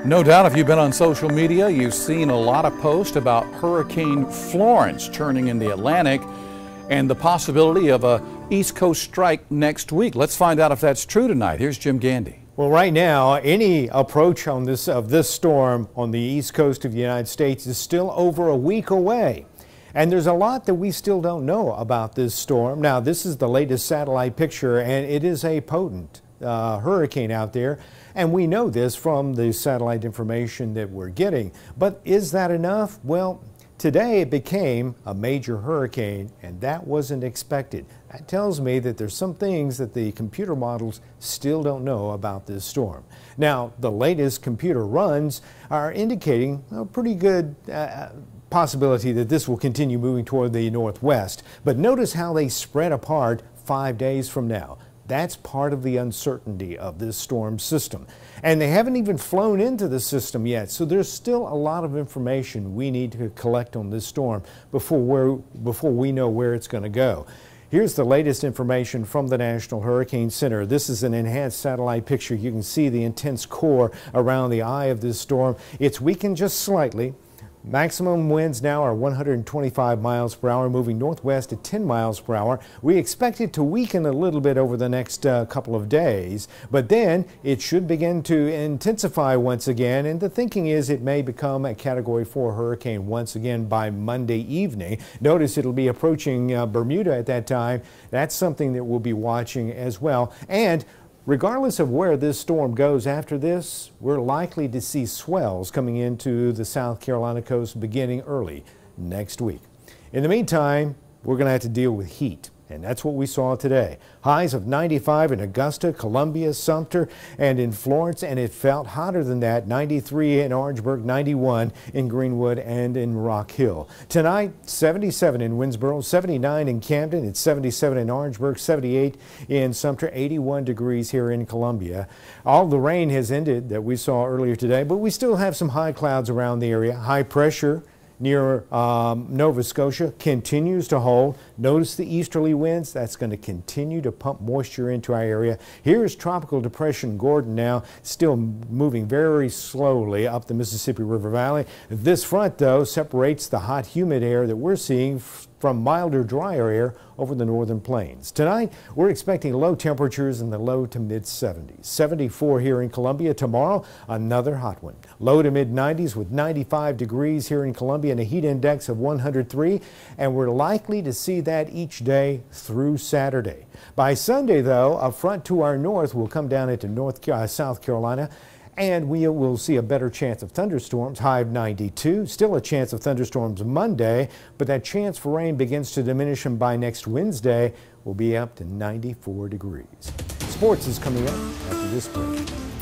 No doubt if you've been on social media, you've seen a lot of posts about Hurricane Florence turning in the Atlantic and the possibility of a East Coast strike next week. Let's find out if that's true tonight. Here's Jim Gandy. Well, right now, any approach of this storm on the east coast of the United States is still over a week away. And there's a lot that we still don't know about this storm. Now, this is the latest satellite picture, and it is a potent hurricane out there. And we know this from the satellite information that we're getting. But is that enough? Well, today it became a major hurricane, and that wasn't expected. That tells me that there's some things that the computer models still don't know about this storm. Now, the latest computer runs are indicating a pretty good possibility that this will continue moving toward the northwest. But notice how they spread apart 5 days from now. That's part of the uncertainty of this storm system. And they haven't even flown into the system yet, so there's still a lot of information we need to collect on this storm before we know where it's going to go. Here's the latest information from the National Hurricane Center. This is an enhanced satellite picture. You can see the intense core around the eye of this storm. It's weakened just slightly. Maximum winds now are 125 miles per hour, moving northwest at 10 miles per hour. We expect it to weaken a little bit over the next couple of days, but then it should begin to intensify once again, and the thinking is it may become a Category 4 hurricane once again by Monday evening. Notice it'll be approaching Bermuda at that time. That's something that we'll be watching as well. And regardless of where this storm goes after this, we're likely to see swells coming into the South Carolina coast beginning early next week. In the meantime, we're going to have to deal with heat. And that's what we saw today. Highs of 95 in Augusta, Columbia, Sumter, and in Florence, and it felt hotter than that. 93 in Orangeburg, 91 in Greenwood and in Rock Hill. Tonight, 77 in Winnsboro, 79 in Camden, it's 77 in Orangeburg, 78 in Sumter, 81 degrees here in Columbia. All the rain has ended that we saw earlier today, but we still have some high clouds around the area. High pressure near Nova Scotia continues to hold. Notice the easterly winds. That's going to continue to pump moisture into our area. Here's Tropical Depression Gordon now, still moving very slowly up the Mississippi River Valley. This front, though, separates the hot, humid air that we're seeing from milder, drier air over the northern plains. Tonight, we're expecting low temperatures in the low to mid 70s. 74 here in Columbia. Tomorrow, another hot one. Low to mid 90s with 95 degrees here in Columbia and a heat index of 103. And we're likely to see that each day through Saturday. By Sunday, though, a front to our north will come down into South Carolina, and we will see a better chance of thunderstorms, high of 92. Still a chance of thunderstorms Monday, but that chance for rain begins to diminish, and by next Wednesday, we'll be up to 94 degrees. Sports is coming up after this break.